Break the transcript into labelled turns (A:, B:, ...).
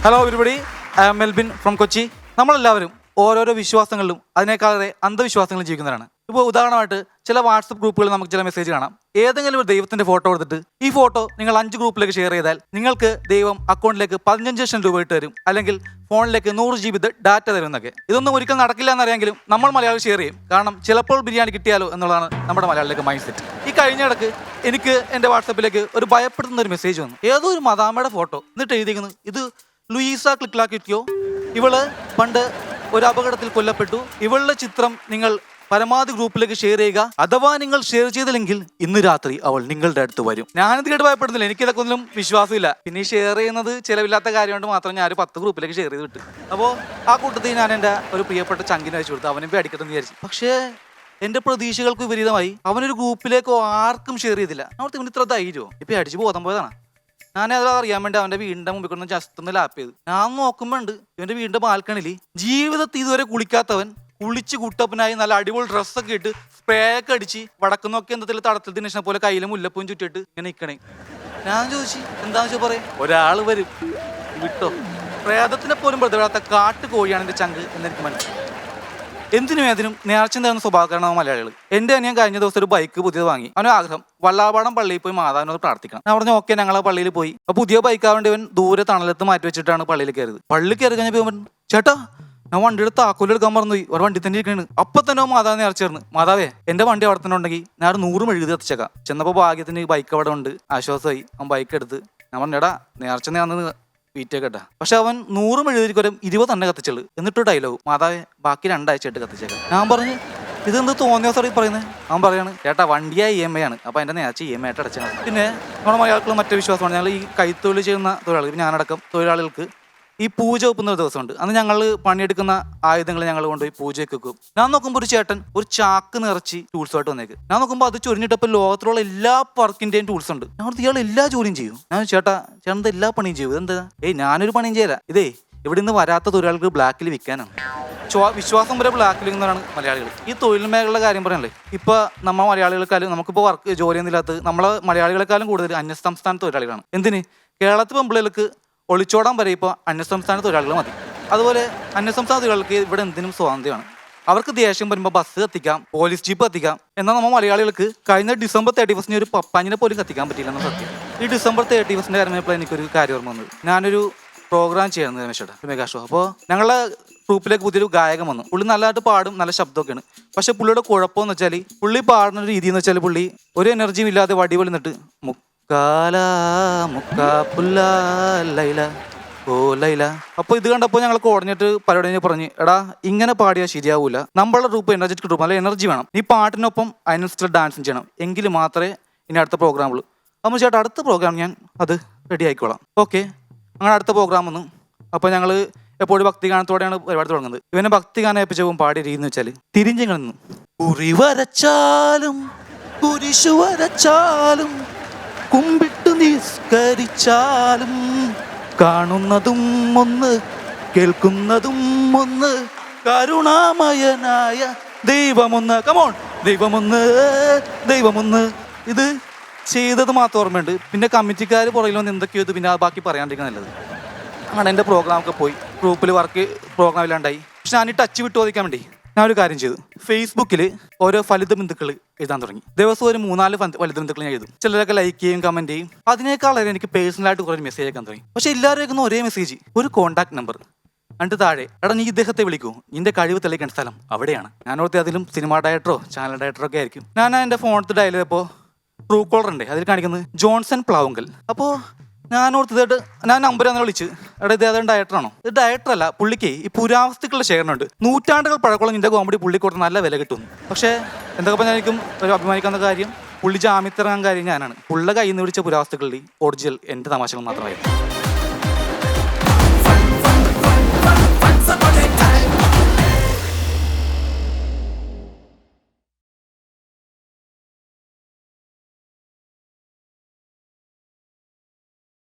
A: Hello everybody, I am Melbin from Kochi. നമ്മളെല്ലാവരും ഓരോരോ വിശ്വാസങ്ങളിലും അതിനേക്കാളേറെ അന്ധവിശ്വാസങ്ങളും ജീവിക്കുന്നവരാണ്. ഇപ്പോൾ ഉദാഹരണമായിട്ട് ചില വാട്സപ്പ് ഗ്രൂപ്പുകളിൽ നമുക്ക് ചില മെസ്സേജ് കാണാം. ഏതെങ്കിലും ഒരു ദൈവത്തിന്റെ ഫോട്ടോ കൊടുത്തിട്ട് ഈ ഫോട്ടോ നിങ്ങൾ 5 ഗ്രൂപ്പിലേക്ക് ഷെയർ ചെയ്താൽ നിങ്ങൾക്ക് ദൈവം അക്കൗണ്ടിലേക്ക് 15 ലക്ഷം രൂപ ഇട്ട് തരും, അല്ലെങ്കിൽ ഫോണിലേക്ക് 100 GB ഡാറ്റ തരും എന്നൊക്കെ. ഇതൊന്നും ഒരിക്കലും നടക്കില്ല എന്നറിയാമെങ്കിലും നമ്മൾ മലയാളം ഷെയർ ചെയ്യും. കാരണം ചിലപ്പോൾ ബിരിയാണി കിട്ടിയാലോ എന്നുള്ളതാണ് നമ്മുടെ മലയാളിലേക്ക് മൈൻഡ് സെറ്റ്. ഈ കഴിഞ്ഞ ഇടക്ക് എനിക്ക് എൻ്റെ വാട്സപ്പിലേക്ക് ഒരു ഭയപ്പെടുത്തുന്ന ഒരു മെസ്സേജ് വന്നു. ഏതോ ഒരു മദാമയുടെ ഫോട്ടോ, എന്നിട്ട് എഴുതിയിരിക്കുന്നത് ഇത് ലൂയിസ ക്ലിക്ലാക്കിയോ, ഇവള് പണ്ട് ഒരു അപകടത്തിൽ കൊല്ലപ്പെട്ടു, ഇവളുടെ ചിത്രം നിങ്ങൾ പരമാവധി ഗ്രൂപ്പിലേക്ക് ഷെയർ ചെയ്യുക, അഥവാ നിങ്ങൾ ഷെയർ ചെയ്തില്ലെങ്കിൽ ഇന്ന് രാത്രി അവൾ നിങ്ങളുടെ അടുത്ത് വരും. ഞാനിത് കേട്ട് ഭയപ്പെടുന്നില്ല, എനിക്കിതൊക്കെ ഒന്നും വിശ്വാസമില്ല. പിന്നെ ഈ ഷെയർ ചെയ്യുന്നത് ചിലവില്ലാത്ത കാര്യം കൊണ്ട് മാത്രം ഞാൻ ഒരു 10 ഗ്രൂപ്പിലേക്ക് ഷെയർ ചെയ്ത് വിട്ടു. അപ്പോൾ ആ കൂട്ടത്തിൽ ഞാൻ എൻ്റെ ഒരു പ്രിയപ്പെട്ട ചങ്കിനെ അയച്ചു കൊടുത്തു, അവനെ അടിക്കട്ടെന്ന് വിചാരിച്ചു. പക്ഷേ എൻ്റെ പ്രതീക്ഷകൾക്ക് വിപരീതമായി അവനൊരു ഗ്രൂപ്പിലേക്കോ ആർക്കും ഷെയർ ചെയ്തില്ല. അവിടുത്തെ ഇവന് ഇത്ര ധൈര്യമോ? ഇപ്പം അടിച്ച് ബോധം പോയതാണ്. ഞാനത് അറിയാൻ വേണ്ടി അവൻ്റെ വീടിൻ്റെ മുമ്പിൽ കൊണ്ട് ജസ്റ്റ് ഒന്ന് ലാപ്പ് ചെയ്തു. ഞാൻ നോക്കുമ്പോൾ ഉണ്ട് ഇവൻ്റെ വീടിൻ്റെ ബാൽക്കണിയിൽ ജീവിതത്തിൽ ഇതുവരെ കുളിക്കാത്തവൻ കുളിച്ച് കുട്ടപ്പനായി നല്ല അടിപൊളി ഡ്രസ്സൊക്കെ ഇട്ട് സ്പ്രേ ഒക്കെ അടിച്ച് വടക്കുന്നൊക്കെ എന്തെങ്കിലും തടത്തിൽ ദിനേശനെ പോലെ കയ്യിലും മുല്ലപ്പൂവും ചുറ്റിട്ട് ഇങ്ങനെ നിൽക്കണേ. ഞാൻ ചോദിച്ചു എന്താണെന്ന് വെച്ചാൽ പറയും, ഒരാൾ വരും വിട്ടോ, പ്രേതത്തിനെ പോലും പ്രതിപ്പെടാത്ത കാട്ടു കോഴിയാണ് എൻ്റെ ചങ്ക് എന്നെനിക്ക് മനസ്സിലായി. എന്തിനും ഏതിനും നേർച്ച നേർന്ന സ്വഭാവക്കാരാണ് മലയാളികൾ. എൻ്റെ അനിയൻ കഴിഞ്ഞ ദിവസം ഒരു ബൈക്ക് പുതിയത് വാങ്ങി. അവന് ആഗ്രഹം വല്ലാപാടം പള്ളിയിൽ പോയി മാതാവിനോട് പ്രാർത്ഥിക്കണം. ഞാൻ പറഞ്ഞു ഓക്കെ, ഞങ്ങൾ പള്ളിയിൽ പോയി. അപ്പോൾ പുതിയ ബൈക്ക് ആവേണ്ടി അവൻ ദൂരെ തണലത്ത് മാറ്റി വെച്ചിട്ടാണ് പള്ളിയിൽ കയറിയത്. പള്ളി കയറി കഴിഞ്ഞപ്പോൾ പറഞ്ഞു, ചേട്ടാ ഞാൻ വണ്ടിയുടെ താക്കോൽ എടുക്കാൻ മറന്നുപോയി, ഒരു വണ്ടി തന്നെ ഇരിക്കണ്. അപ്പൊ തന്നെ മാതാവിനെ നേർച്ചേർന്ന്, മാതാവേ എൻ്റെ വണ്ടി അവിടെ തന്നെ ഉണ്ടെങ്കിൽ ഞാൻ 100 മെഴുകുതി കത്തിച്ചേക്കാം. ചെന്നപ്പോൾ ഭാഗ്യത്തിന് ബൈക്ക് അവിടെ ഉണ്ട്, ആശ്വാസമായി. അവൻ ബൈക്ക് എടുത്ത് ഞാൻ പറഞ്ഞു എടാ നേർച്ച ഞാൻ വീറ്റേ കേട്ടാ. പക്ഷെ അവൻ 100 മെഴുകുതിരിക്കൊരു 20 തന്നെ കത്തിച്ചുള്ളൂ. എന്നിട്ട് ഡയലോഗ്, മാതാവേ ബാക്കി 2 ആഴ്ചയായിട്ട് കത്തിച്ചേക്കാം. ഞാൻ പറഞ്ഞു ഇതെന്ത് തോന്നിയ സാറി പറയുന്നത്? അവൻ പറയാണ് ചേട്ടാ വണ്ടിയായ EMI ആണ്, അപ്പോൾ എൻ്റെ നേർച്ച EMI ആയിട്ട് അടച്ചാൽ. പിന്നെ നമ്മുടെ മലയാളികൾ മറ്റേ വിശ്വാസമാണ്, ഞങ്ങൾ ഈ കൈത്തൊഴിൽ ചെയ്യുന്ന തൊഴിലാളികൾ, ഞാനടക്കം തൊഴിലാളികൾക്ക് ഈ പൂജ വെക്കുന്ന ഒരു ദിവസമുണ്ട്. അന്ന് ഞങ്ങൾ പണിയെടുക്കുന്ന ആയുധങ്ങൾ ഞങ്ങൾ കൊണ്ടുപോയി പൂജയ്ക്ക് വെക്കും. ഞാൻ നോക്കുമ്പോൾ ഒരു ചേട്ടൻ ഒരു ചാക്ക് നിറച്ച് ടൂൾസുമായിട്ട് വന്നേക്ക്. ഞാൻ നോക്കുമ്പോൾ അത് ചൊരിഞ്ഞിട്ടപ്പോൾ ലോകത്തിലുള്ള എല്ലാ വർക്കിൻ്റെയും ടൂൾസ് ഉണ്ട്. ഞാൻ ഇയാൾ എല്ലാ ജോലിയും ചെയ്യും. ഞാൻ ചേട്ടൻ എല്ലാ പണിയും ചെയ്യും. എന്താ? ഞാനൊരു പണിയും ചെയ്യില്ല, ഇതേ ഇവിടെ നിന്ന് വരാത്ത തൊഴിലാളികൾക്ക് ബ്ലാക്കിൽ വിൽക്കാനാണ്. വിശ്വാസം വരെ ബ്ലാക്കിൽ വിൽക്കുന്നതാണ് മലയാളികൾ. ഈ തൊഴിൽ മേഖലയുടെ കാര്യം പറയാനല്ലേ, ഇപ്പോൾ നമ്മൾ മലയാളികൾക്കാലും നമുക്കിപ്പോൾ ജോലിയൊന്നും ഇല്ലാത്തത് നമ്മളെ മലയാളികളെക്കാളും കൂടുതൽ അന്യസംസ്ഥാന തൊഴിലാളികളാണ്. എന്തിന്? കേരളത്തിൽ പെമ്പിളേർക്ക് ഒളിച്ചോടാൻ വരെ ഇപ്പോൾ അന്യസംസ്ഥാന തൊഴിലാളികൾ മതി. അതുപോലെ അന്യസംസ്ഥാന തൊഴിലാളികൾക്ക് ഇവിടെ എന്തിനും സ്വാതന്ത്ര്യമാണ്. അവർക്ക് ദേഷ്യം വരുമ്പോൾ ബസ് കത്തിക്കാം, പോലീസ് ജീപ്പ് കത്തിക്കാം. എന്നാൽ നമ്മൾ മലയാളികൾക്ക് കഴിഞ്ഞ ഡിസംബർ 31 ഒരു പപ്പാഞ്ഞിനെ പോലും കത്തിക്കാൻ പറ്റില്ല എന്ന സത്യം. ഈ ഡിസംബർ 31 കാര്യമായപ്പോൾ എനിക്കൊരു കാര്യം ഓർമ്മ വന്നത്. ഞാനൊരു പ്രോഗ്രാം ചെയ്യുന്നത് രമേശേട്ടാ, മെഗാ ഷോ. അപ്പോൾ ഞങ്ങളുടെ ഗ്രൂപ്പിലേക്ക് പുതിയൊരു ഗായകൻ വന്നു. പുള്ളി നല്ലതായിട്ട് പാടും, നല്ല ശബ്ദമൊക്കെയാണ്. പക്ഷെ പുള്ളിയുടെ കുഴപ്പമെന്ന് വെച്ചാൽ പുള്ളി പാടുന്ന ഒരു രീതി എന്ന് വെച്ചാൽ പുള്ളി ഒരു എനർജിയും ഇല്ലാതെ വടി പോലെ നിന്നിട്ട് മുക്കാല മുക്കാ പുല്ല ലൈല ഓ ലൈല. അപ്പോൾ ഇത് കണ്ടപ്പോൾ ഞങ്ങൾ കോർഡിനേറ്റ് പരിപാടി പറഞ്ഞ് എടാ ഇങ്ങനെ പാടിയാൽ ശരിയാവൂല, നമ്മളുടെ ഗ്രൂപ്പ് എനർജറ്റിക് ഗ്രൂപ്പ്, നല്ല എനർജി വേണം, നീ പാട്ടിനൊപ്പം അതിനനുസരിച്ച് ഡാൻസും ചെയ്യണം, എങ്കിൽ മാത്രമേ ഇനി അടുത്ത പ്രോഗ്രാമുള്ളൂ. അപ്പോൾ ചേട്ടാ അടുത്ത പ്രോഗ്രാം ഞാൻ അത് റെഡി ആയിക്കോളാം. ഓക്കെ, അങ്ങനെ അടുത്ത പ്രോഗ്രാം വന്നു. അപ്പോൾ ഞങ്ങൾ എപ്പോഴും ഭക്തിഗാനത്തോടെയാണ് പരിപാടി തുടങ്ങുന്നത്. ഇവനെ ഭക്തിഗാനം ഏൽപ്പിച്ചപ്പോൾ പാടിയ രീതി എന്ന് വെച്ചാൽ തിരിഞ്ഞിങ്ങനെ നിന്നു. കുറി വരച്ചാലും കുരിശു വരച്ചാലും കുമ്പിട്ട് നിസ്കരിച്ചാലും കാണുന്നതും ഒന്ന് കേൾക്കുന്നതും ഒന്ന് കരുണാമയനായ ദൈവമൊന്ന്. കമോൺ, ദൈവമൊന്ന്. ഇത് ചെയ്തത് മാത്രം ഓർമ്മയുണ്ട്. പിന്നെ കമ്മിറ്റിക്കാർ പുറകിൽ വന്ന് എന്തൊക്കെയോ ഇത് പിന്നെ ബാക്കി പറയാണ്ടിരിക്കാൻ നല്ലത്. അങ്ങനെ എൻ്റെ പ്രോഗ്രാമൊക്കെ പോയി, ഗ്രൂപ്പിൽ പ്രോഗ്രാം ഇല്ലാണ്ടായി. പക്ഷെ ഞാൻ ഈ ടച്ച് വിട്ടു ചോദിക്കാൻ വേണ്ടി ഞാനൊരു കാര്യം ചെയ്തു. ഫേസ്ബുക്കിൽ ഓരോ ഫലിത ബന്ധുക്കൾ എഴുതാൻ തുടങ്ങി. ദിവസം ഒരു 3-4 ഫലിത ബന്ധുക്കൾ ഞാൻ എഴുതും. ചിലരൊക്കെ ലൈക്ക് ചെയ്യും, കമൻറ്റ് ചെയ്യും. അതിനേക്കാളേറെ എനിക്ക് പേഴ്സണലായിട്ട് കുറേ മെസ്സേജ് അയക്കാൻ തുടങ്ങി. പക്ഷേ എല്ലാവരും അയക്കുന്ന ഒരേ മെസ്സേജ്, ഒരു കോൺടാക്ട് നമ്പർ. എന്നിട്ട് താഴെ എടാ നീ ഇദ്ദേഹത്തെ വിളിക്കൂ, നിന്റെ കഴിവ് തെളിയിക്കേണ്ട സ്ഥലം അവിടെയാണ്. ഞാനോർത്തി അതിലും സിനിമ ഡയറക്ടറോ ചാനൽ ഡയറക്ടറോ ഒക്കെ ആയിരിക്കും. ഞാൻ എൻ്റെ ഫോണിൽ ഡയൽ ചെയ്തപ്പോൾ ട്രൂ കോളർ ഉണ്ട്, അതിൽ കാണിക്കുന്നത് ജോൺസൺ പ്ലാവുങ്കൽ. അപ്പോൾ ഞാനോർത്തിട്ട് ഞാൻ നമ്പർ തന്നെ വിളിച്ച് എടാ ഇത് ഏതാണ്ട് ഡയറക്ടറാണോ? ഇത് ഡയറക്ടറല്ല, പുള്ളിക്ക് ഈ പുരാവസ്തുക്കളുടെ ശേഖരണമുണ്ട്. നൂറ്റാണ്ടുകൾ പഴക്കമുള്ള നിന്റെ കോമഡി പുള്ളി കൊടുത്ത് നല്ല വില കിട്ടുന്നു. പക്ഷേ എന്തൊക്കെ പറഞ്ഞായിരിക്കും ഒരു അഭിമാനിക്കുന്ന കാര്യം, പുള്ളി ജാമ്യത്തിറങ്ങാൻ കാര്യം ഞാനാണ്. പുള്ളിയുടെ കയ്യിൽ നിന്ന് വിളിച്ച പുരാവസ്തുക്കളുടെ ഒറിജിനൽ എൻ്റെ തമാശകൾ മാത്രമായിരുന്നു.